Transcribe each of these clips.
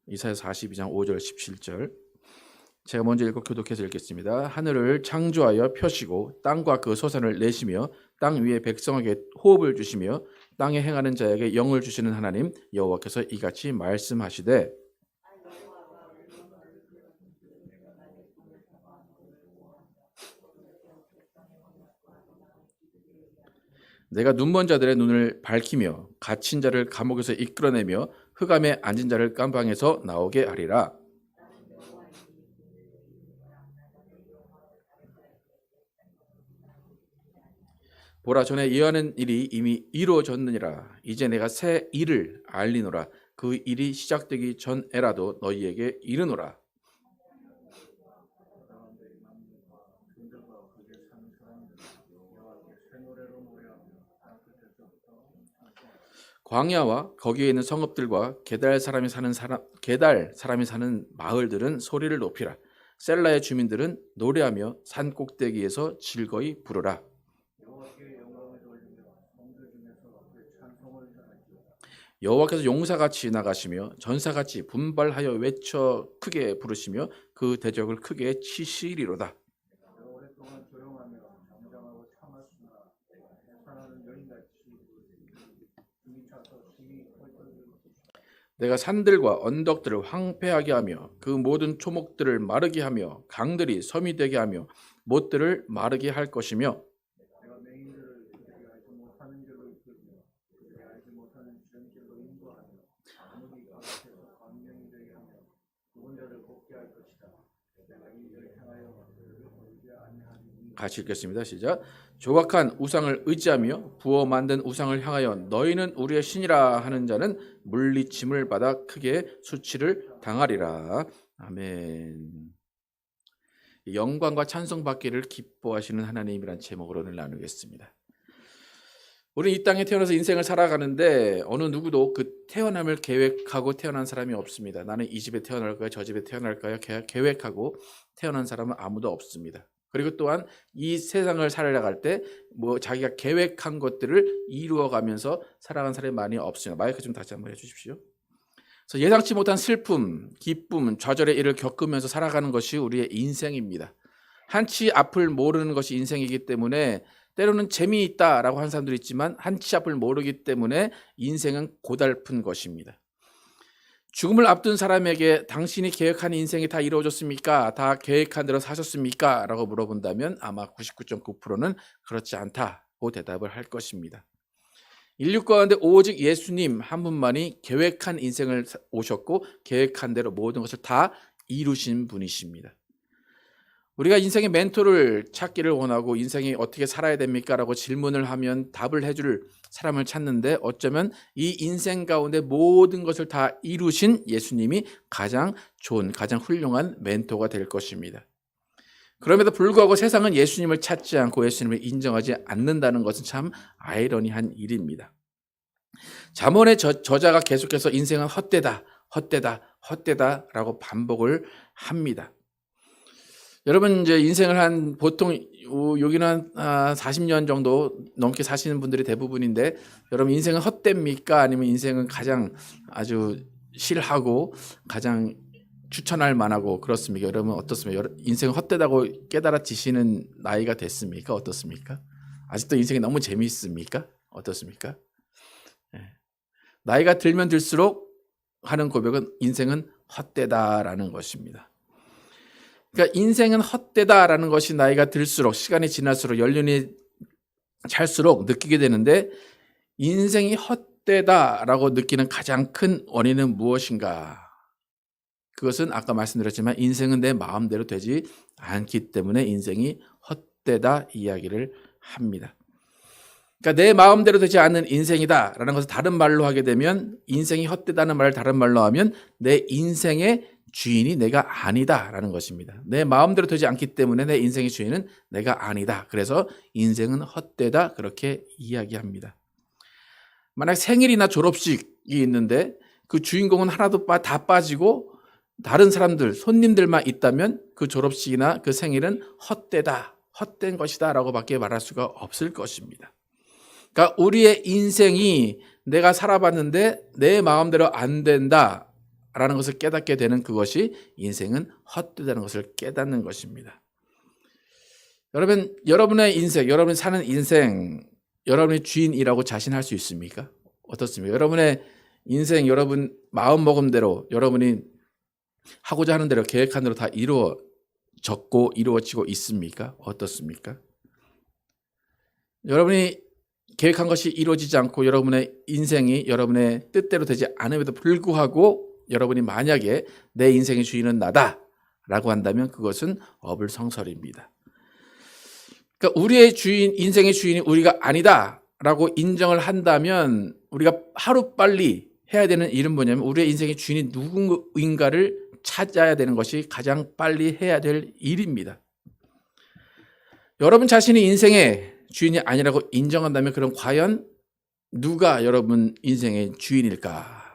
이사야서 42장 5절 17절. 제가 먼저 읽고 교독해서 읽겠습니다. 하늘을 창조하여 펴시고 땅과 그 소산을 내시며 땅 위에 백성에게 호흡을 주시며 땅에 행하는 자에게 영을 주시는 하나님 여호와께서 이같이 말씀하시되, 내가 눈먼 자들의 눈을 밝히며 갇힌 자를 감옥에서 이끌어내며 흑암에 앉은 자를 깜방에서 나오게 하리라. 보라, 전에 예언한 일이 이미 이루어졌느니라. 이제 내가 새 일을 알리노라. 그 일이 시작되기 전에라도 너희에게 이르노라. 광야와 거기에 있는 성읍들과 게달 사람이 사는 마을들은 소리를 높이라. 셀라의 주민들은 노래하며 산 꼭대기에서 즐거이 부르라. 여호와께서 용사같이 나가시며 전사같이 분발하여 외쳐 크게 부르시며 그 대적을 크게 치시리로다. 내가 산들과 언덕들을 황폐하게 하며 그 모든 초목들을 마르게 하며 강들이 섬이 되게 하며 못들을 마르게 할 것이며, 같이 읽겠습니다. 시작. 조각한 우상을 의지하며 부어 만든 우상을 향하여 너희는 우리의 신이라 하는 자는 물리침을 받아 크게 수치를 당하리라. 아멘. 영광과 찬송 받기를 기뻐하시는 하나님이란 제목으로 오늘 나누겠습니다. 우리 이 땅에 태어나서 인생을 살아가는데 어느 누구도 그 태어남을 계획하고 태어난 사람이 없습니다. 나는 이 집에 태어날까요? 저 집에 태어날까요? 계획하고 태어난 사람은 아무도 없습니다. 그리고 또한 이 세상을 살아갈 때 자기가 계획한 것들을 이루어가면서 살아간 사람이 많이 없습니다. 마이크 좀 다시 한번 해주십시오. 그래서 예상치 못한 슬픔, 기쁨, 좌절의 일을 겪으면서 살아가는 것이 우리의 인생입니다. 한치 앞을 모르는 것이 인생이기 때문에 때로는 재미있다라고 하는 사람들이 있지만 한치 앞을 모르기 때문에 인생은 고달픈 것입니다. 죽음을 앞둔 사람에게 당신이 계획한 인생이 다 이루어졌습니까? 다 계획한 대로 사셨습니까? 라고 물어본다면 아마 99.9%는 그렇지 않다고 대답을 할 것입니다. 인류 가운데 오직 예수님 한 분만이 계획한 인생을 오셨고 계획한 대로 모든 것을 다 이루신 분이십니다. 우리가 인생의 멘토를 찾기를 원하고 인생이 어떻게 살아야 됩니까? 라고 질문을 하면 답을 해줄 사람을 찾는데 어쩌면 이 인생 가운데 모든 것을 다 이루신 예수님이 가장 좋은, 가장 훌륭한 멘토가 될 것입니다. 그럼에도 불구하고 세상은 예수님을 찾지 않고 예수님을 인정하지 않는다는 것은 참 아이러니한 일입니다. 잠언의 저자가 계속해서 인생은 헛되다, 헛되다, 헛되다라고 반복을 합니다. 여러분 이제 인생을 보통 여기는 한 40년 정도 넘게 사시는 분들이 대부분인데 여러분 인생은 헛됩니까? 아니면 인생은 가장 아주 실하고 가장 추천할 만하고 그렇습니까? 여러분 어떻습니까? 인생은 헛되다고 깨달아지시는 나이가 됐습니까? 어떻습니까? 아직도 인생이 너무 재미있습니까? 어떻습니까? 나이가 들면 들수록 하는 고백은 인생은 헛되다라는 것입니다. 그러니까 인생은 헛되다라는 것이 나이가 들수록 시간이 지날수록 연륜이 찰수록 느끼게 되는데 인생이 헛되다라고 느끼는 가장 큰 원인은 무엇인가? 그것은 아까 말씀드렸지만 인생은 내 마음대로 되지 않기 때문에 인생이 헛되다 이야기를 합니다. 그러니까 내 마음대로 되지 않는 인생이다라는 것을 다른 말로 하게 되면 인생이 헛되다는 말을 다른 말로 하면 내 인생의 주인이 내가 아니다라는 것입니다. 내 마음대로 되지 않기 때문에 내 인생의 주인은 내가 아니다. 그래서 인생은 헛되다 그렇게 이야기합니다. 만약 생일이나 졸업식이 있는데 그 주인공은 하나도 다 빠지고 다른 사람들, 손님들만 있다면 그 졸업식이나 그 생일은 헛되다, 헛된 것이다 라고 밖에 말할 수가 없을 것입니다. 그러니까 우리의 인생이 내가 살아봤는데 내 마음대로 안 된다 라는 것을 깨닫게 되는 그것이 인생은 헛되다는 것을 깨닫는 것입니다. 여러분, 여러분의 인생, 여러분이 사는 인생, 여러분이 주인이라고 자신할 수 있습니까? 어떻습니까? 여러분의 인생, 여러분 마음먹은 대로, 여러분이 하고자 하는 대로, 계획한 대로 다 이루어졌고 이루어지고 있습니까? 어떻습니까? 여러분이 계획한 것이 이루어지지 않고 여러분의 인생이 여러분의 뜻대로 되지 않음에도 불구하고 여러분이 만약에 내 인생의 주인은 나다 라고 한다면 그것은 어불성설입니다. 그러니까 우리의 주인, 인생의 주인이 우리가 아니다 라고 인정을 한다면 우리가 하루빨리 해야 되는 일은 뭐냐면 우리의 인생의 주인이 누구인가를 찾아야 되는 것이 가장 빨리 해야 될 일입니다. 여러분 자신이 인생의 주인이 아니라고 인정한다면 그럼 과연 누가 여러분 인생의 주인일까?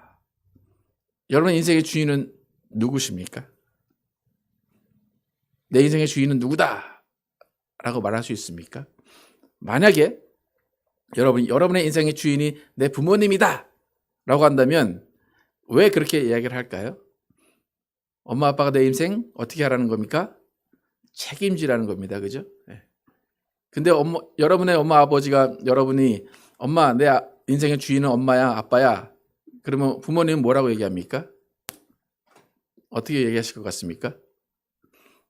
여러분 인생의 주인은 누구십니까? 내 인생의 주인은 누구다 라고 말할 수 있습니까? 만약에 여러분의 인생의 주인이 내 부모님이다 라고 한다면 왜 그렇게 이야기를 할까요? 엄마 아빠가 내 인생 어떻게 하라는 겁니까? 책임지라는 겁니다. 그죠? 근데 여러분의 엄마 아버지가 여러분이 엄마 내 인생의 주인은 엄마야 아빠야 그러면 부모님은 뭐라고 얘기합니까? 어떻게 얘기하실 것 같습니까?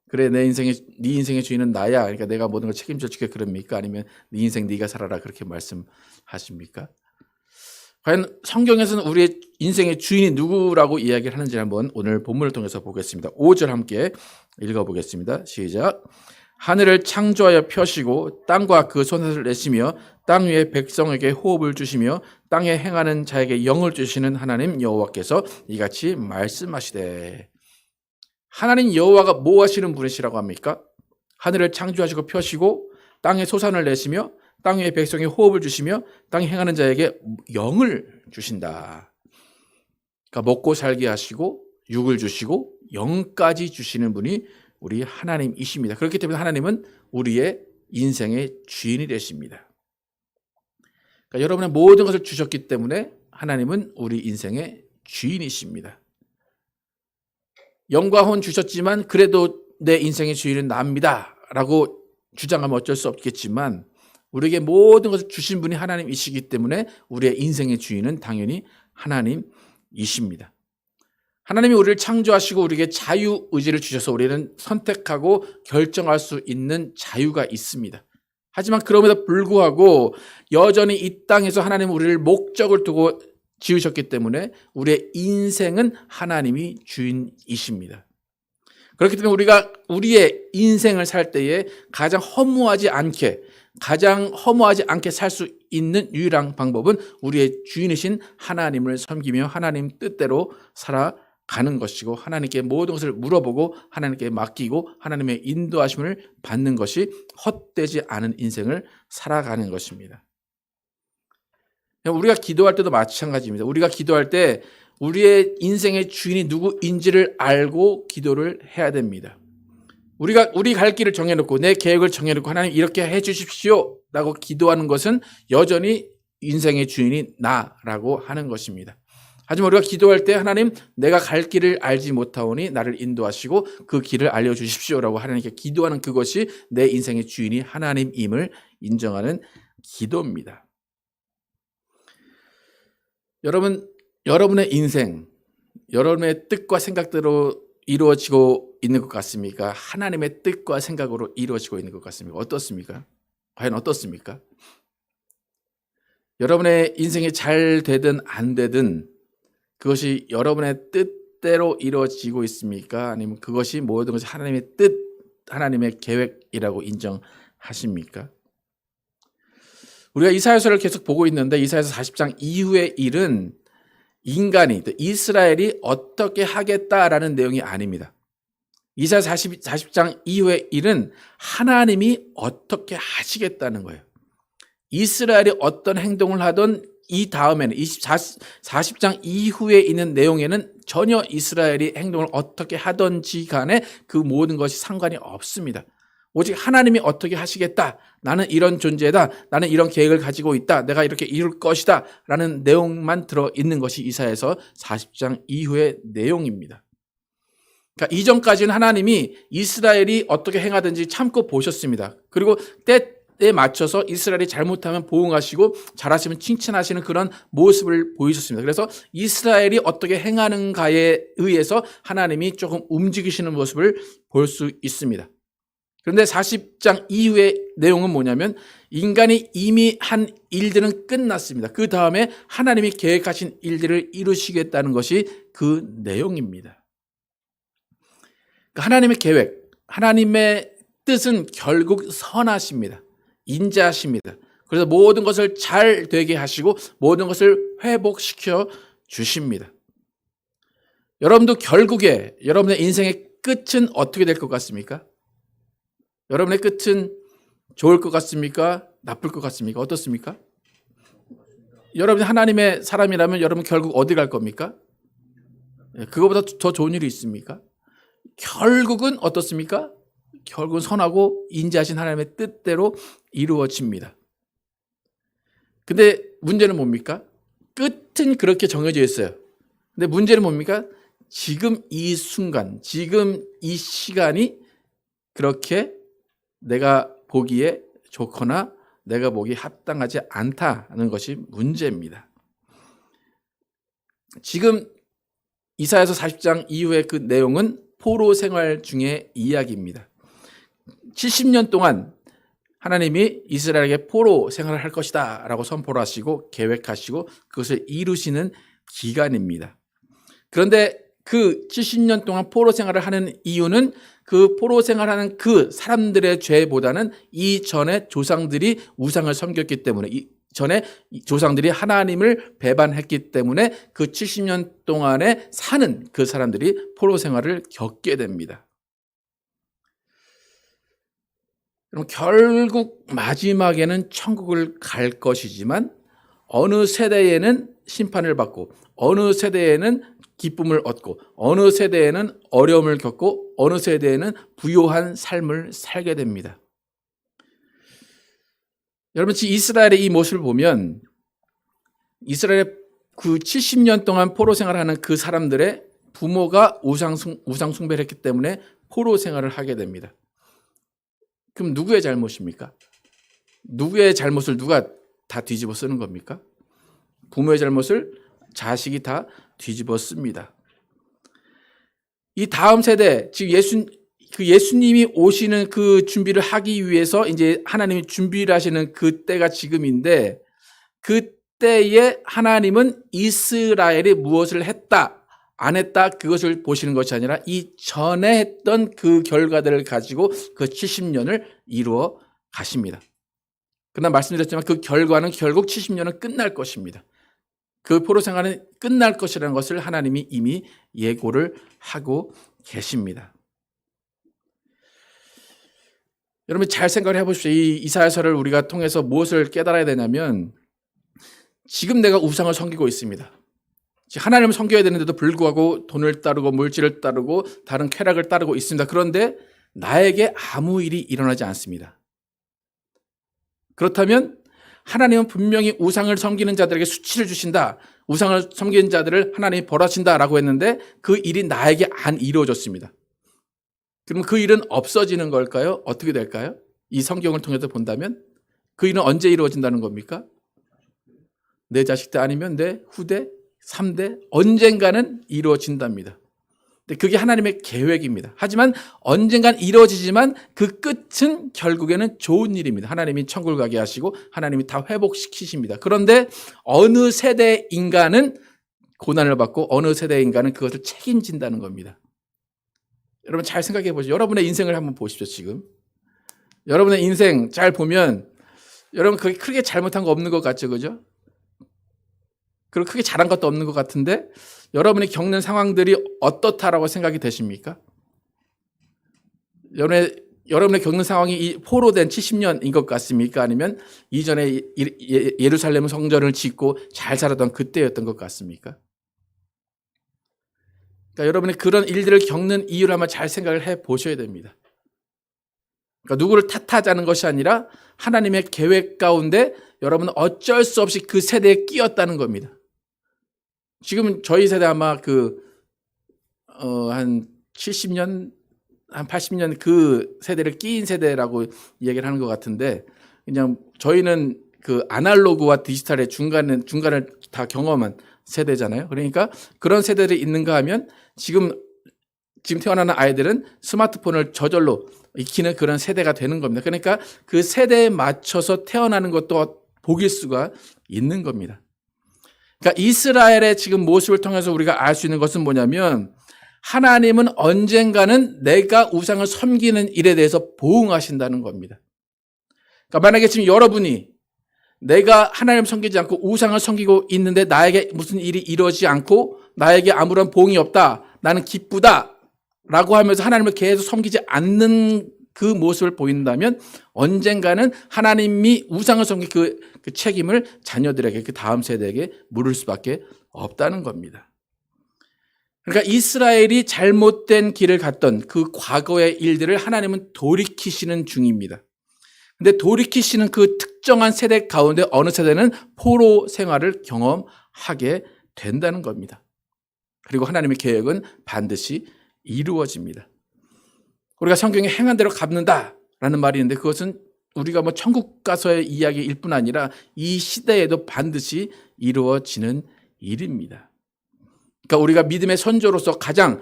그래 네 인생의 주인은 나야 그러니까 내가 모든 걸 책임져 줄게 그럽니까? 아니면 네 인생 네가 살아라 그렇게 말씀하십니까? 과연 성경에서는 우리의 인생의 주인이 누구라고 이야기를 하는지 한번 오늘 본문을 통해서 보겠습니다. 5절 함께 읽어보겠습니다. 시작. 하늘을 창조하여 펴시고 땅과 그 솟아를 내시며 땅 위에 백성에게 호흡을 주시며 땅에 행하는 자에게 영을 주시는 하나님 여호와께서 이같이 말씀하시되. 하나님 여호와가 뭐 하시는 분이시라고 합니까? 하늘을 창조하시고 펴시고 땅에 솟아를 내시며 땅 위에 백성에 호흡을 주시며 땅에 행하는 자에게 영을 주신다. 그러니까 먹고 살게 하시고 육을 주시고 영까지 주시는 분이 우리 하나님이십니다. 그렇기 때문에 하나님은 우리의 인생의 주인이 되십니다. 그러니까 여러분의 모든 것을 주셨기 때문에 하나님은 우리 인생의 주인이십니다. 영과 혼 주셨지만 그래도 내 인생의 주인은 납니다 라고 주장하면 어쩔 수 없겠지만 우리에게 모든 것을 주신 분이 하나님이시기 때문에 우리의 인생의 주인은 당연히 하나님이십니다. 하나님이 우리를 창조하시고 우리에게 자유의지를 주셔서 우리는 선택하고 결정할 수 있는 자유가 있습니다. 하지만 그럼에도 불구하고 여전히 이 땅에서 하나님은 우리를 목적을 두고 지으셨기 때문에 우리의 인생은 하나님이 주인이십니다. 그렇기 때문에 우리가 우리의 인생을 살 때에 가장 허무하지 않게 살 수 있는 유일한 방법은 우리의 주인이신 하나님을 섬기며 하나님 뜻대로 살아가는 것이고 하나님께 모든 것을 물어보고 하나님께 맡기고 하나님의 인도하심을 받는 것이 헛되지 않은 인생을 살아가는 것입니다. 우리가 기도할 때도 마찬가지입니다. 우리가 기도할 때 우리의 인생의 주인이 누구인지를 알고 기도를 해야 됩니다. 우리 갈 길을 정해놓고 내 계획을 정해놓고 하나님 이렇게 해 주십시오 라고 기도하는 것은 여전히 인생의 주인이 나라고 하는 것입니다. 하지만 우리가 기도할 때 하나님 내가 갈 길을 알지 못하오니 나를 인도하시고 그 길을 알려주십시오라고 하나님께 기도하는 그것이 내 인생의 주인이 하나님임을 인정하는 기도입니다. 여러분의 인생, 여러분의 뜻과 생각대로 이루어지고 있는 것 같습니까? 하나님의 뜻과 생각으로 이루어지고 있는 것 같습니까? 어떻습니까? 과연 어떻습니까? 여러분의 인생이 잘 되든 안 되든 그것이 여러분의 뜻대로 이루어지고 있습니까? 아니면 그것이 모든 것이 하나님의 뜻, 하나님의 계획이라고 인정하십니까? 우리가 이사야서를 계속 보고 있는데 이사야서 40장 이후의 일은 인간이, 이스라엘이 어떻게 하겠다라는 내용이 아닙니다. 이사야서 40장 이후의 일은 하나님이 어떻게 하시겠다는 거예요. 이스라엘이 어떤 행동을 하던 이 다음에는 40장 이후에 있는 내용에는 전혀 이스라엘이 행동을 어떻게 하던지 간에 그 모든 것이 상관이 없습니다. 오직 하나님이 어떻게 하시겠다. 나는 이런 존재다. 나는 이런 계획을 가지고 있다. 내가 이렇게 이룰 것이다. 라는 내용만 들어있는 것이 이사야서 40장 이후의 내용입니다. 그러니까 이전까지는 하나님이 이스라엘이 어떻게 행하든지 참고 보셨습니다. 그리고 때에 맞춰서 이스라엘이 잘못하면 보응하시고 잘하시면 칭찬하시는 그런 모습을 보이셨습니다. 그래서 이스라엘이 어떻게 행하는가에 의해서 하나님이 조금 움직이시는 모습을 볼 수 있습니다. 그런데 40장 이후의 내용은 뭐냐면 인간이 이미 한 일들은 끝났습니다. 그 다음에 하나님이 계획하신 일들을 이루시겠다는 것이 그 내용입니다. 하나님의 계획, 하나님의 뜻은 결국 선하십니다. 인자하십니다. 그래서 모든 것을 잘 되게 하시고 모든 것을 회복시켜 주십니다. 여러분도 결국에 여러분의 인생의 끝은 어떻게 될 것 같습니까? 여러분의 끝은 좋을 것 같습니까? 나쁠 것 같습니까? 어떻습니까? 여러분이 하나님의 사람이라면 여러분 결국 어디 갈 겁니까? 그거보다 더 좋은 일이 있습니까? 결국은 어떻습니까? 결국은 선하고 인자하신 하나님의 뜻대로 이루어집니다. 근데 문제는 뭡니까? 끝은 그렇게 정해져 있어요. 근데 문제는 뭡니까? 지금 이 순간, 지금 이 시간이 그렇게 내가 보기에 좋거나 내가 보기에 합당하지 않다는 것이 문제입니다. 지금 이사야서 40장 이후의 그 내용은 포로 생활 중의 이야기입니다. 70년 동안 하나님이 이스라엘에게 포로 생활을 할 것이다 라고 선포를 하시고 계획하시고 그것을 이루시는 기간입니다. 그런데 그 70년 동안 포로 생활을 하는 이유는 그 포로 생활하는 그 사람들의 죄보다는 이전에 조상들이 우상을 섬겼기 때문에 전에 조상들이 하나님을 배반했기 때문에 그 70년 동안에 사는 그 사람들이 포로 생활을 겪게 됩니다. 그럼 결국 마지막에는 천국을 갈 것이지만 어느 세대에는 심판을 받고 어느 세대에는 기쁨을 얻고 어느 세대에는 어려움을 겪고 어느 세대에는 부요한 삶을 살게 됩니다. 여러분, 이스라엘의 이 모습을 보면 이스라엘의 그 70년 동안 포로 생활하는 그 사람들의 부모가 우상 숭배를 했기 때문에 포로 생활을 하게 됩니다. 그럼 누구의 잘못입니까? 누구의 잘못을 누가 다 뒤집어 쓰는 겁니까? 부모의 잘못을 자식이 다 뒤집어 씁니다. 이 다음 세대, 즉 예수님이 오시는 그 준비를 하기 위해서 이제 하나님이 준비를 하시는 그때가 지금인데 그때에 하나님은 이스라엘이 무엇을 했다, 안 했다 그것을 보시는 것이 아니라 이 전에 했던 그 결과들을 가지고 그 70년을 이루어 가십니다. 그러나 말씀드렸지만 그 결과는 결국 70년은 끝날 것입니다. 그 포로 생활은 끝날 것이라는 것을 하나님이 이미 예고를 하고 계십니다. 여러분 잘 생각을 해보십시오. 이 이사야서를 우리가 통해서 무엇을 깨달아야 되냐면 지금 내가 우상을 섬기고 있습니다. 하나님을 섬겨야 되는데도 불구하고 돈을 따르고 물질을 따르고 다른 쾌락을 따르고 있습니다. 그런데 나에게 아무 일이 일어나지 않습니다. 그렇다면 하나님은 분명히 우상을 섬기는 자들에게 수치를 주신다. 우상을 섬기는 자들을 하나님이 벌하신다라고 했는데 그 일이 나에게 안 이루어졌습니다. 그럼 그 일은 없어지는 걸까요? 어떻게 될까요? 이 성경을 통해서 본다면 그 일은 언제 이루어진다는 겁니까? 내 자식 때 아니면 내 후대, 3대 언젠가는 이루어진답니다. 근데 그게 하나님의 계획입니다. 하지만 언젠간 이루어지지만 그 끝은 결국에는 좋은 일입니다. 하나님이 천국을 가게 하시고 하나님이 다 회복시키십니다. 그런데 어느 세대 인간은 고난을 받고 어느 세대 인간은 그것을 책임진다는 겁니다. 여러분 잘 생각해 보시죠. 여러분의 인생을 한번 보십시오. 지금 여러분의 인생 잘 보면 여러분 그게 크게 잘못한 거 없는 것 같죠, 그죠? 그리고 크게 잘한 것도 없는 것 같은데 여러분이 겪는 상황들이 어떻다라고 생각이 되십니까? 여러분의 겪는 상황이 이 포로된 70년인 것 같습니까? 아니면 이전에 예루살렘 성전을 짓고 잘 살았던 그때였던 것 같습니까? 그러니까 여러분이 그런 일들을 겪는 이유를 한번 잘 생각을 해 보셔야 됩니다. 그러니까 누구를 탓하자는 것이 아니라 하나님의 계획 가운데 여러분 어쩔 수 없이 그 세대에 끼었다는 겁니다. 지금 저희 세대 아마 한 70년, 한 80년 그 세대를 끼인 세대라고 얘기를 하는 것 같은데, 그냥 저희는 그 아날로그와 디지털의 중간을 다 경험한 세대잖아요. 그러니까 그런 세대들이 있는가 하면 지금 태어나는 아이들은 스마트폰을 저절로 익히는 그런 세대가 되는 겁니다. 그러니까 그 세대에 맞춰서 태어나는 것도 복일 수가 있는 겁니다. 그러니까 이스라엘의 지금 모습을 통해서 우리가 알 수 있는 것은 뭐냐면, 하나님은 언젠가는 내가 우상을 섬기는 일에 대해서 보응하신다는 겁니다. 그러니까 만약에 지금 여러분이 내가 하나님을 섬기지 않고 우상을 섬기고 있는데 나에게 무슨 일이 이루어지지 않고 나에게 아무런 보응이 없다, 나는 기쁘다 라고 하면서 하나님을 계속 섬기지 않는 그 모습을 보인다면 언젠가는 하나님이 우상을 섬긴 그 책임을 자녀들에게, 그 다음 세대에게 물을 수밖에 없다는 겁니다. 그러니까 이스라엘이 잘못된 길을 갔던 그 과거의 일들을 하나님은 돌이키시는 중입니다. 근데 돌이키시는 그 특정한 세대 가운데 어느 세대는 포로 생활을 경험하게 된다는 겁니다. 그리고 하나님의 계획은 반드시 이루어집니다. 우리가 성경에 행한 대로 갚는다라는 말이 있는데, 그것은 우리가 뭐 천국 가서의 이야기일 뿐 아니라 이 시대에도 반드시 이루어지는 일입니다. 그러니까 우리가 믿음의 선조로서 가장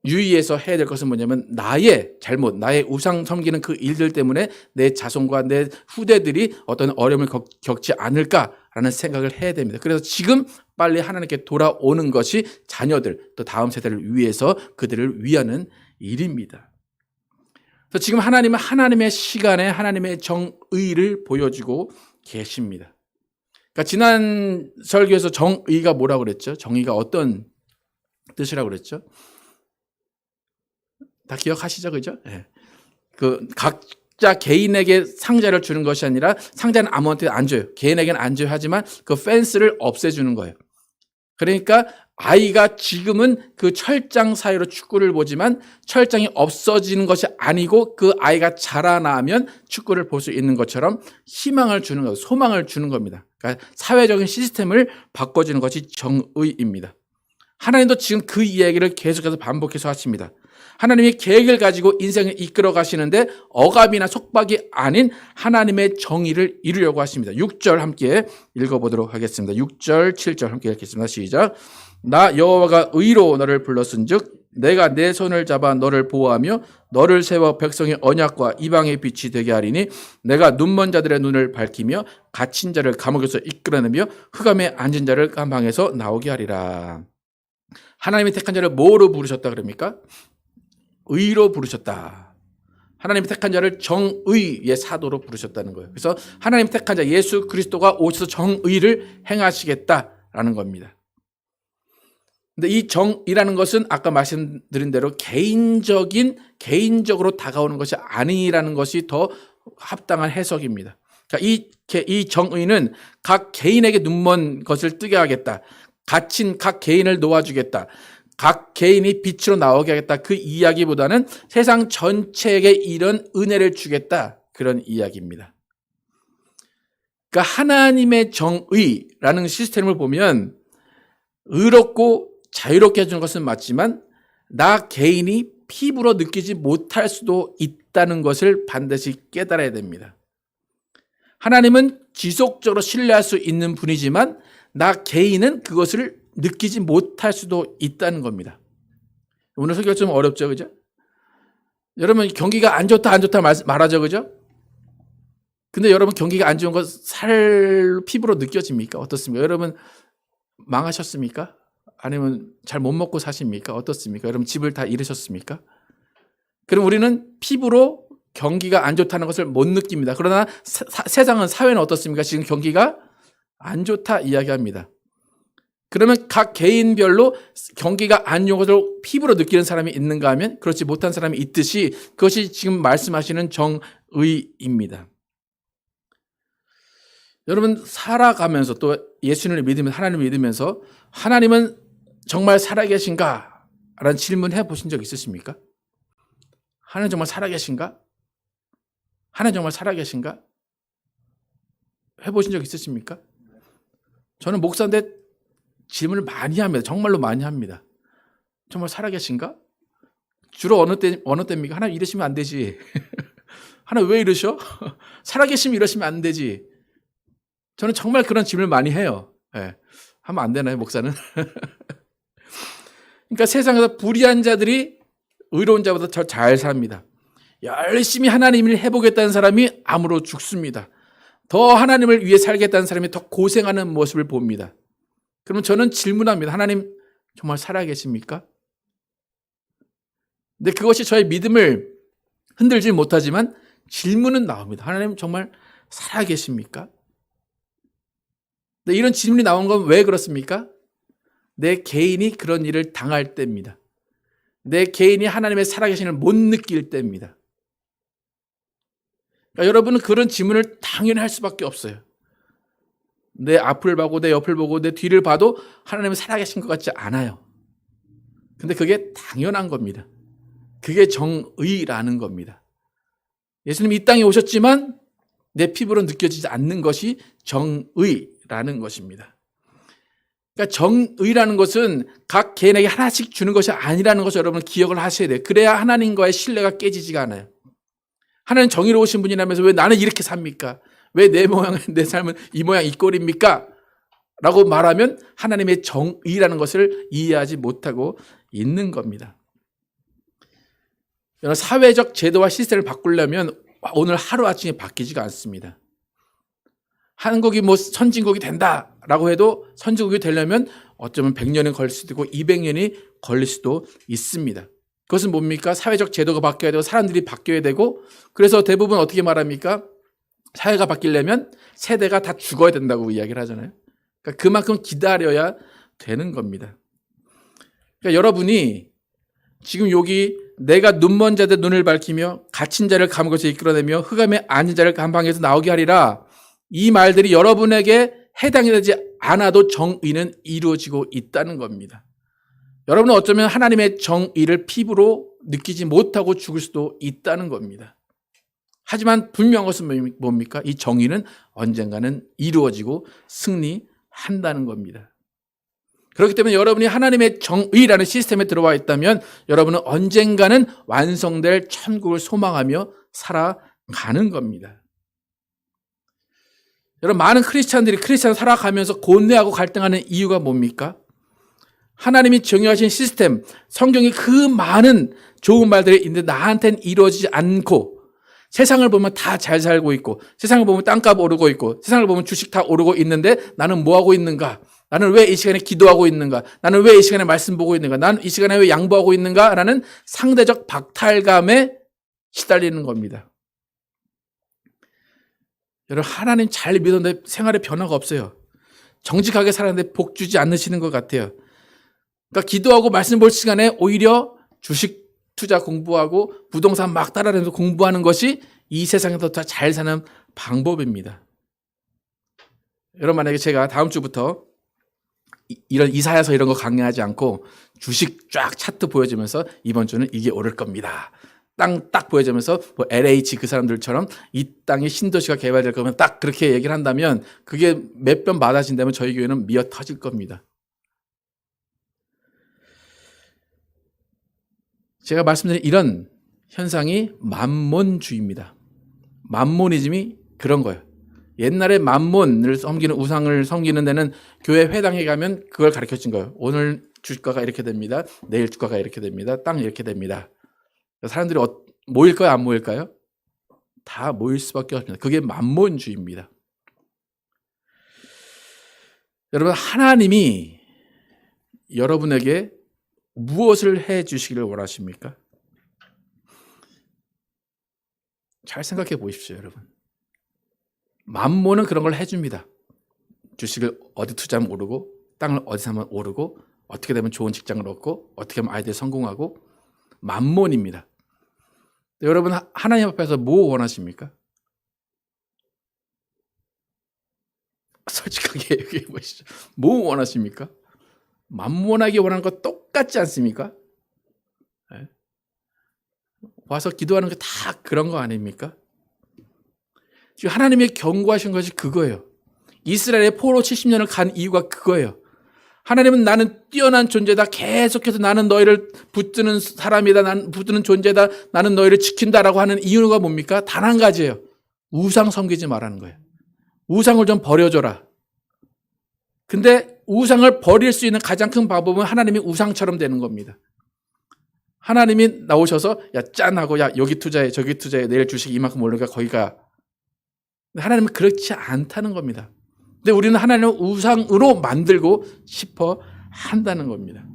유의해서 해야 될 것은 뭐냐면, 나의 잘못, 나의 우상 섬기는 그 일들 때문에 내 자손과 내 후대들이 어떤 어려움을 겪지 않을까라는 생각을 해야 됩니다. 그래서 지금 빨리 하나님께 돌아오는 것이 자녀들, 또 다음 세대를 위해서 그들을 위하는 일입니다. 그래서 지금 하나님은 하나님의 시간에 하나님의 정의를 보여주고 계십니다. 그러니까 지난 설교에서 정의가 뭐라고 그랬죠? 정의가 어떤 뜻이라고 그랬죠? 다 기억하시죠? 그죠? 네. 각자 개인에게 상자를 주는 것이 아니라, 상자는 아무한테도 안 줘요. 개인에게는 안 줘야 하지만 그 펜스를 없애주는 거예요. 그러니까 아이가 지금은 그 철장 사이로 축구를 보지만 철장이 없어지는 것이 아니고 그 아이가 자라나면 축구를 볼 수 있는 것처럼 희망을 주는 것, 소망을 주는 겁니다. 그러니까 사회적인 시스템을 바꿔주는 것이 정의입니다. 하나님도 지금 그 이야기를 계속해서 반복해서 하십니다. 하나님이 계획을 가지고 인생을 이끌어 가시는데 억압이나 속박이 아닌 하나님의 정의를 이루려고 하십니다. 6절 함께 읽어보도록 하겠습니다. 6절, 7절 함께 읽겠습니다. 시작. 나 여호와가 의로 너를 불렀은즉 내가 내 손을 잡아 너를 보호하며 너를 세워 백성의 언약과 이방의 빛이 되게 하리니 내가 눈먼 자들의 눈을 밝히며 갇힌 자를 감옥에서 이끌어내며 흑암에 앉은 자를 감방에서 나오게 하리라. 하나님이 택한 자를 뭐로 부르셨다 그럽니까? 의로 부르셨다. 하나님이 택한 자를 정의의 사도로 부르셨다는 거예요. 그래서 하나님 택한 자 예수 그리스도가 오셔서 정의를 행하시겠다라는 겁니다. 근데 이 정의라는 것은 아까 말씀드린 대로 개인적으로 다가오는 것이 아니라는 것이 더 합당한 해석입니다. 그러니까 이 정의는 각 개인에게 눈먼 것을 뜨게 하겠다. 갇힌 각 개인을 놓아주겠다. 각 개인이 빛으로 나오게 하겠다. 그 이야기보다는 세상 전체에게 이런 은혜를 주겠다. 그런 이야기입니다. 그러니까 하나님의 정의라는 시스템을 보면 의롭고 자유롭게 해주는 것은 맞지만 나 개인이 피부로 느끼지 못할 수도 있다는 것을 반드시 깨달아야 됩니다. 하나님은 지속적으로 신뢰할 수 있는 분이지만 나 개인은 그것을 느끼지 못할 수도 있다는 겁니다. 오늘 설교가 좀 어렵죠, 그죠? 여러분 경기가 안 좋다 말하죠, 그죠? 근데 여러분 경기가 안 좋은 거 피부로 느껴집니까? 어떻습니까? 여러분 망하셨습니까? 아니면 잘 못 먹고 사십니까? 어떻습니까? 여러분 집을 다 잃으셨습니까? 그럼 우리는 피부로 경기가 안 좋다는 것을 못 느낍니다. 그러나 세상은, 사회는 어떻습니까? 지금 경기가 안 좋다 이야기합니다. 그러면 각 개인별로 경기가 안 좋은 것을 피부로 느끼는 사람이 있는가 하면 그렇지 못한 사람이 있듯이 그것이 지금 말씀하시는 정의입니다. 여러분 살아가면서 또 예수님을 믿으면서 하나님을 믿으면서 하나님은 정말 살아계신가? 라는 질문 해보신 적 있으십니까? 하나님 정말 살아계신가? 하나님 정말 살아계신가? 해보신 적 있으십니까? 저는 목사인데 질문을 많이 합니다. 정말로 많이 합니다. 정말 살아계신가? 주로 어느 때입니까? 하나님 이러시면 안 되지. 하나님 왜 이러셔? 살아계시면 이러시면 안 되지. 저는 정말 그런 질문을 많이 해요. 네. 하면 안 되나요, 목사는? 그러니까 세상에서 불의한 자들이 의로운 자보다 더 잘 삽니다. 열심히 하나님을 해보겠다는 사람이 암으로 죽습니다. 더 하나님을 위해 살겠다는 사람이 더 고생하는 모습을 봅니다. 그러면 저는 질문합니다. 하나님 정말 살아계십니까? 근데 그것이 저의 믿음을 흔들지 못하지만 질문은 나옵니다. 하나님 정말 살아계십니까? 근데 이런 질문이 나온 건 왜 그렇습니까? 내 개인이 그런 일을 당할 때입니다. 내 개인이 하나님의 살아계심을 못 느낄 때입니다. 그러니까 여러분은 그런 질문을 당연히 할 수밖에 없어요. 내 앞을 보고 내 옆을 보고 내 뒤를 봐도 하나님은 살아계신 것 같지 않아요. 근데 그게 당연한 겁니다. 그게 정의라는 겁니다. 예수님이 이 땅에 오셨지만 내 피부로 느껴지지 않는 것이 정의라는 것입니다. 그러니까 정의라는 것은 각 개인에게 하나씩 주는 것이 아니라는 것을 여러분 기억을 하셔야 돼요. 그래야 하나님과의 신뢰가 깨지지가 않아요. 하나님 정의로우신 분이라면서 왜 나는 이렇게 삽니까? 왜 내 삶은 이 모양 이 꼴입니까? 라고 말하면 하나님의 정의라는 것을 이해하지 못하고 있는 겁니다. 사회적 제도와 시스템을 바꾸려면 오늘 하루아침에 바뀌지가 않습니다. 한국이 선진국이 된다라고 해도 선진국이 되려면 어쩌면 100년이 걸릴 수도 있고 200년이 걸릴 수도 있습니다. 그것은 뭡니까? 사회적 제도가 바뀌어야 되고 사람들이 바뀌어야 되고 그래서 대부분 어떻게 말합니까? 사회가 바뀌려면 세대가 다 죽어야 된다고 이야기를 하잖아요. 그러니까 그만큼 기다려야 되는 겁니다. 그러니까 여러분이 지금 여기 내가 눈먼 자들 눈을 밝히며 갇힌 자를 감옥에서 이끌어내며 흑암에 앉은 자를 감방에서 나오게 하리라. 이 말들이 여러분에게 해당이 되지 않아도 정의는 이루어지고 있다는 겁니다. 여러분은 어쩌면 하나님의 정의를 피부로 느끼지 못하고 죽을 수도 있다는 겁니다. 하지만 분명한 것은 뭡니까? 이 정의는 언젠가는 이루어지고 승리한다는 겁니다. 그렇기 때문에 여러분이 하나님의 정의라는 시스템에 들어와 있다면 여러분은 언젠가는 완성될 천국을 소망하며 살아가는 겁니다. 여러분 많은 크리스찬들이 크리스찬 살아가면서 고뇌하고 갈등하는 이유가 뭡니까? 하나님이 정의하신 시스템, 성경이 그 많은 좋은 말들이 있는데 나한테는 이루어지지 않고 세상을 보면 다 잘 살고 있고 세상을 보면 땅값 오르고 있고 세상을 보면 주식 다 오르고 있는데 나는 뭐하고 있는가? 나는 왜 이 시간에 기도하고 있는가? 나는 왜 이 시간에 말씀 보고 있는가? 나는 이 시간에 왜 양보하고 있는가? 라는 상대적 박탈감에 시달리는 겁니다. 여러분 하나님 잘 믿었는데 생활에 변화가 없어요. 정직하게 살았는데 복 주지 않으시는 것 같아요. 그러니까 기도하고 말씀 볼 시간에 오히려 주식 투자 공부하고 부동산 막 따라다니면서 공부하는 것이 이 세상에서 더 잘 사는 방법입니다. 여러분 만약에 제가 다음 주부터 이런 이사야서 이런 거 강의하지 않고 주식 쫙 차트 보여주면서 이번 주는 이게 오를 겁니다. 땅 딱 보여주면서 LH 그 사람들처럼 이 땅에 신도시가 개발될 거면 딱 그렇게 얘기를 한다면 그게 몇 번 맞아진다면 저희 교회는 미어 터질 겁니다. 제가 말씀드린 이런 현상이 만몬주의입니다. 만모니즘이 그런 거예요. 옛날에 만몬을 섬기는 우상을 섬기는 데는 교회 회당에 가면 그걸 가르쳐준 거예요. 오늘 주가가 이렇게 됩니다. 내일 주가가 이렇게 됩니다. 땅 이렇게 됩니다. 사람들이 모일까요? 안 모일까요? 다 모일 수밖에 없습니다. 그게 만몬주의입니다. 여러분 하나님이 여러분에게 무엇을 해 주시기를 원하십니까? 잘 생각해 보십시오, 여러분. 만몬은 그런 걸 해줍니다. 주식을 어디 투자하면 오르고 땅을 어디 사면 오르고 어떻게 되면 좋은 직장을 얻고 어떻게 하면 아이들이 성공하고 만몬입니다. 여러분 하나님 앞에서 뭐 원하십니까? 솔직하게 얘기해 보시죠. 뭐 원하십니까? 만몬하게 원하는 거 똑같지 않습니까? 네? 와서 기도하는 게 다 그런 거 아닙니까? 지금 하나님이 경고하신 것이 그거예요. 이스라엘의 포로 70년을 간 이유가 그거예요. 하나님은 나는 뛰어난 존재다. 계속해서 나는 너희를 붙드는 사람이다. 나는 붙드는 존재다. 나는 너희를 지킨다라고 하는 이유가 뭡니까? 단 한 가지예요. 우상 섬기지 말라는 거예요. 우상을 좀 버려줘라. 근데 우상을 버릴 수 있는 가장 큰 방법은 하나님이 우상처럼 되는 겁니다. 하나님이 나오셔서 야 짠하고 야 여기 투자해 저기 투자해 내일 주식 이만큼 올르니까 거기 가. 하나님은 그렇지 않다는 겁니다. 근데 우리는 하나님을 우상으로 만들고 싶어 한다는 겁니다.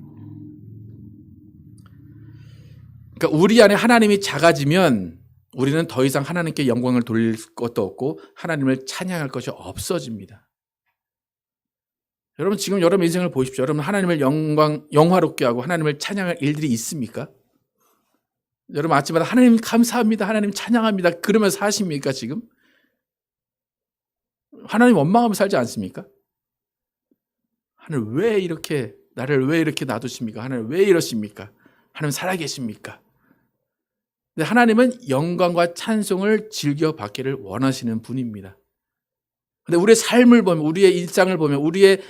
그러니까 우리 안에 하나님이 작아지면 우리는 더 이상 하나님께 영광을 돌릴 것도 없고 하나님을 찬양할 것이 없어집니다. 여러분 지금 여러분 인생을 보십시오. 여러분 하나님을 영화롭게 하고 하나님을 찬양할 일들이 있습니까? 여러분 아침마다 하나님 감사합니다. 하나님 찬양합니다. 그러면서 사십니까 지금? 하나님 원망하며 살지 않습니까? 하나님 왜 이렇게 나를 왜 이렇게 놔두십니까? 하나님 왜 이러십니까? 하나님 살아계십니까? 근데 하나님은 영광과 찬송을 즐겨받기를 원하시는 분입니다. 근데 우리의 삶을 보면 우리의 일상을 보면 우리의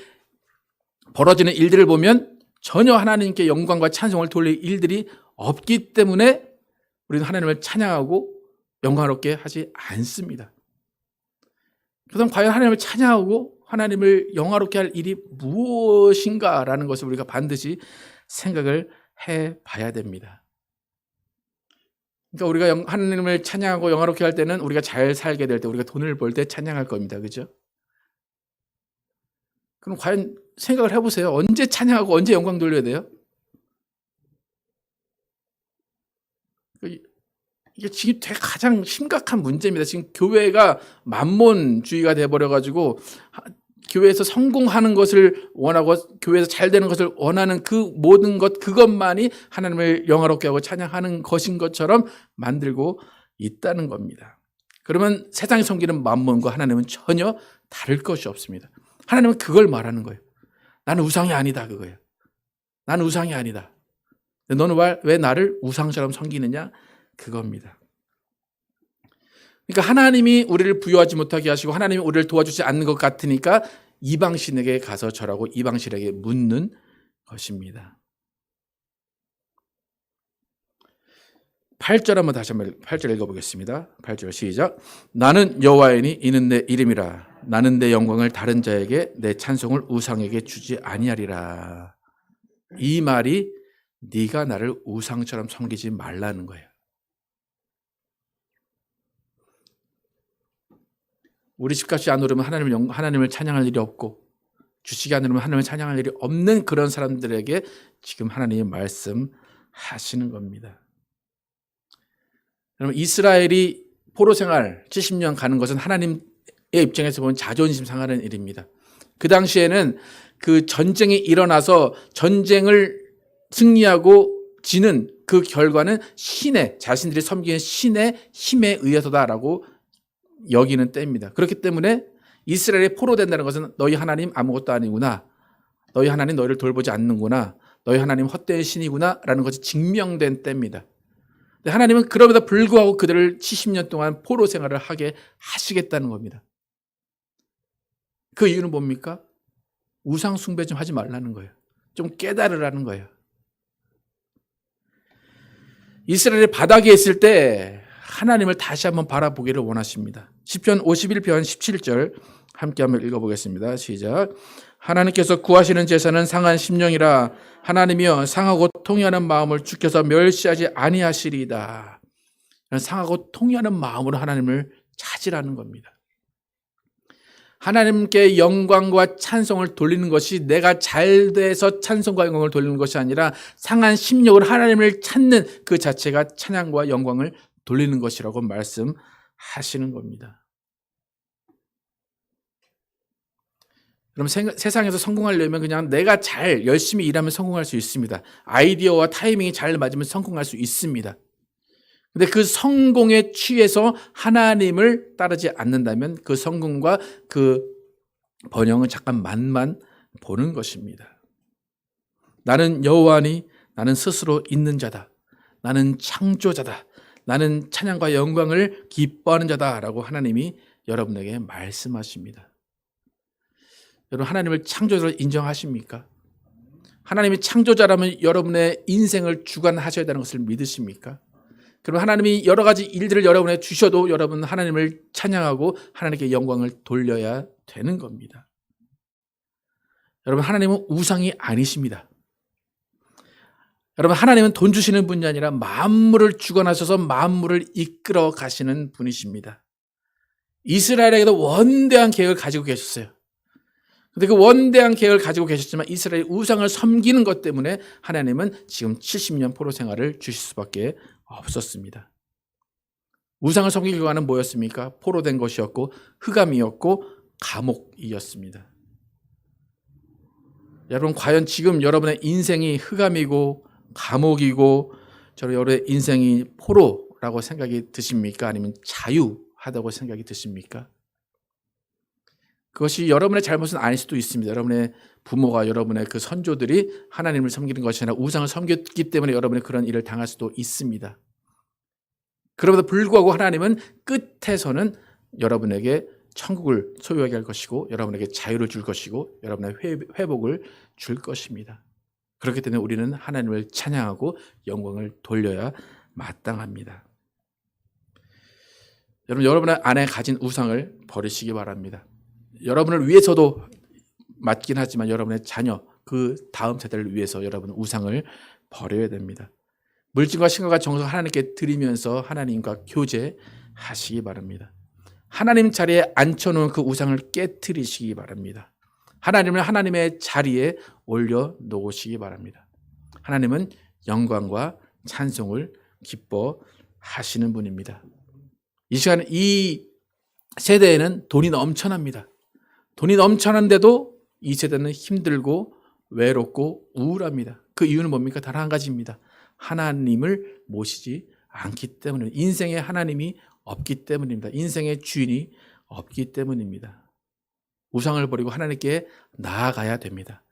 벌어지는 일들을 보면 전혀 하나님께 영광과 찬송을 돌릴 일들이 없기 때문에 우리는 하나님을 찬양하고 영광롭게 하지 않습니다. 그럼 과연 하나님을 찬양하고 하나님을 영화롭게 할 일이 무엇인가라는 것을 우리가 반드시 생각을 해봐야 됩니다. 그러니까 우리가 하나님을 찬양하고 영화롭게 할 때는 우리가 잘 살게 될 때, 우리가 돈을 벌 때 찬양할 겁니다. 그죠? 그럼 과연 생각을 해보세요. 언제 찬양하고 언제 영광 돌려야 돼요? 이게 지금 되게 가장 심각한 문제입니다. 지금 교회가 만몬주의가 돼버려가지고 교회에서 성공하는 것을 원하고 교회에서 잘 되는 것을 원하는 그 모든 것 그것만이 하나님을 영화롭게 하고 찬양하는 것인 것처럼 만들고 있다는 겁니다. 그러면 세상이 섬기는 만몬과 하나님은 전혀 다를 것이 없습니다. 하나님은 그걸 말하는 거예요. 나는 우상이 아니다 그거예요. 나는 우상이 아니다. 너는 왜 나를 우상처럼 섬기느냐? 그겁니다. 그러니까 하나님이 우리를 부유하지 못하게 하시고 하나님이 우리를 도와주지 않는 것 같으니까 이방신에게 가서 절하고 이방신에게 묻는 것입니다. 8절 한번 다시 한번 8절 읽어보겠습니다. 8절 시작. 나는 여호와이니 이는 내 이름이라. 나는 내 영광을 다른 자에게 내 찬송을 우상에게 주지 아니하리라. 이 말이 네가 나를 우상처럼 섬기지 말라는 거예요. 우리 집값이 안 오르면 하나님을 찬양할 일이 없고 주식이 안 오르면 하나님을 찬양할 일이 없는 그런 사람들에게 지금 하나님이 말씀하시는 겁니다. 여러분 이스라엘이 포로 생활 70년 가는 것은 하나님의 입장에서 보면 자존심 상하는 일입니다. 그 당시에는 그 전쟁이 일어나서 전쟁을 승리하고 지는 그 결과는 자신들이 섬기는 신의 힘에 의해서다라고 여기는 때입니다. 그렇기 때문에 이스라엘이 포로된다는 것은 너희 하나님 아무것도 아니구나. 너희 하나님 너희를 돌보지 않는구나. 너희 하나님 헛된 신이구나 라는 것이 증명된 때입니다. 하나님은 그럼에도 불구하고 그들을 70년 동안 포로 생활을 하게 하시겠다는 겁니다. 그 이유는 뭡니까? 우상 숭배 좀 하지 말라는 거예요. 좀 깨달으라는 거예요. 이스라엘이 바닥에 있을 때 하나님을 다시 한번 바라보기를 원하십니다. 시편 51편 17절 함께 한번 읽어보겠습니다. 시작. 하나님께서 구하시는 제사는 상한 심령이라. 하나님이여 상하고 통회하는 마음을 주께서 멸시하지 아니하시리이다. 상하고 통회하는 마음으로 하나님을 찾으라는 겁니다. 하나님께 영광과 찬송을 돌리는 것이 내가 잘 돼서 찬송과 영광을 돌리는 것이 아니라 상한 심령으로 하나님을 찾는 그 자체가 찬양과 영광을 돌리는 것이라고 말씀하시는 겁니다. 그럼 세상에서 성공하려면 그냥 내가 잘 열심히 일하면 성공할 수 있습니다. 아이디어와 타이밍이 잘 맞으면 성공할 수 있습니다. 근데 그 성공에 취해서 하나님을 따르지 않는다면 그 성공과 그 번영은 잠깐 맛만 보는 것입니다. 나는 여호와니 나는 스스로 있는 자다. 나는 창조자다. 나는 찬양과 영광을 기뻐하는 자다라고 하나님이 여러분에게 말씀하십니다. 여러분, 하나님을 창조자로 인정하십니까? 하나님이 창조자라면 여러분의 인생을 주관하셔야 되는 것을 믿으십니까? 그럼 하나님이 여러 가지 일들을 여러분에 주셔도 여러분 하나님을 찬양하고 하나님께 영광을 돌려야 되는 겁니다. 여러분, 하나님은 우상이 아니십니다. 여러분, 하나님은 돈 주시는 분이 아니라 만물을 주관하셔서 만물을 이끌어 가시는 분이십니다. 이스라엘에게도 원대한 계획을 가지고 계셨어요. 근데 그 원대한 계획을 가지고 계셨지만 이스라엘이 우상을 섬기는 것 때문에 하나님은 지금 70년 포로 생활을 주실 수밖에 없었습니다. 우상을 섬기는 결과는 뭐였습니까? 포로된 것이었고 흑암이었고 감옥이었습니다. 여러분, 과연 지금 여러분의 인생이 흑암이고 감옥이고 여러분의 인생이 포로라고 생각이 드십니까? 아니면 자유하다고 생각이 드십니까? 그것이 여러분의 잘못은 아닐 수도 있습니다. 여러분의 부모가 여러분의 그 선조들이 하나님을 섬기는 것이 아니라 우상을 섬겼기 때문에 여러분이 그런 일을 당할 수도 있습니다. 그럼에도 불구하고 하나님은 끝에서는 여러분에게 천국을 소유하게 할 것이고 여러분에게 자유를 줄 것이고 여러분의 회복을 줄 것입니다. 그렇기 때문에 우리는 하나님을 찬양하고 영광을 돌려야 마땅합니다. 여러분 안에 가진 우상을 버리시기 바랍니다. 여러분을 위해서도 맞긴 하지만 여러분의 자녀, 그 다음 세대를 위해서 여러분은 우상을 버려야 됩니다. 물질과 신과가 정성 하나님께 드리면서 하나님과 교제하시기 바랍니다. 하나님 자리에 앉혀놓은 그 우상을 깨트리시기 바랍니다. 하나님을 하나님의 자리에 올려놓으시기 바랍니다. 하나님은 영광과 찬송을 기뻐하시는 분입니다. 이 시간 이 세대에는 돈이 넘쳐납니다. 돈이 넘쳐난데도 이 세대는 힘들고 외롭고 우울합니다. 그 이유는 뭡니까? 단 한 가지입니다. 하나님을 모시지 않기 때문입니다. 인생에 하나님이 없기 때문입니다. 인생의 주인이 없기 때문입니다. 우상을 버리고 하나님께 나아가야 됩니다.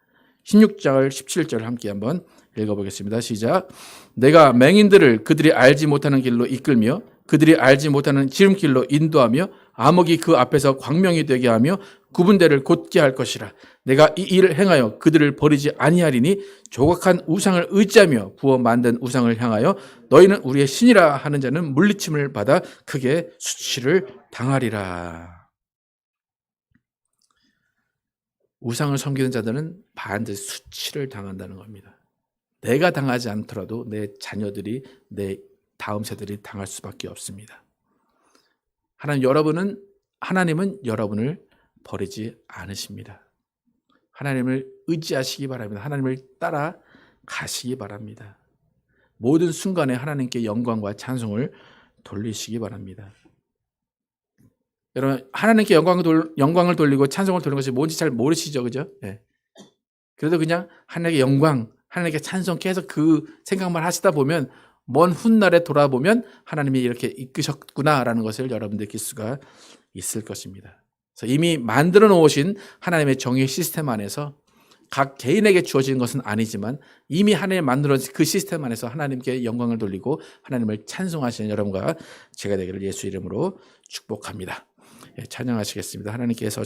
16절 17절 함께 한번 읽어보겠습니다. 시작. 내가 맹인들을 그들이 알지 못하는 길로 이끌며 그들이 알지 못하는 지름길로 인도하며 암흑이 그 앞에서 광명이 되게 하며 구분대를 곧게 할 것이라. 내가 이 일을 행하여 그들을 버리지 아니하리니 조각한 우상을 의지하며 부어 만든 우상을 향하여 너희는 우리의 신이라 하는 자는 물리침을 받아 크게 수치를 당하리라. 우상을 섬기는 자들은 반드시 수치를 당한다는 겁니다. 내가 당하지 않더라도 내 자녀들이, 내 다음 세대들이 당할 수밖에 없습니다. 하나님은 여러분을 버리지 않으십니다. 하나님을 의지하시기 바랍니다. 하나님을 따라 가시기 바랍니다. 모든 순간에 하나님께 영광과 찬송을 돌리시기 바랍니다. 여러분, 하나님께 영광을 돌리고 찬송을 돌리는 것이 뭔지 잘 모르시죠, 그죠? 네. 그래도 그냥 하나님께 영광, 하나님께 찬송 계속 그 생각만 하시다 보면 먼 훗날에 돌아보면 하나님이 이렇게 이끄셨구나라는 것을 여러분 느낄 수가 있을 것입니다. 그래서 이미 만들어 놓으신 하나님의 정의 시스템 안에서 각 개인에게 주어진 것은 아니지만 이미 하나님이 만들어진 그 시스템 안에서 하나님께 영광을 돌리고 하나님을 찬송하시는 여러분과 제가 되기를 예수 이름으로 축복합니다. 찬양하시겠습니다. 하나님께서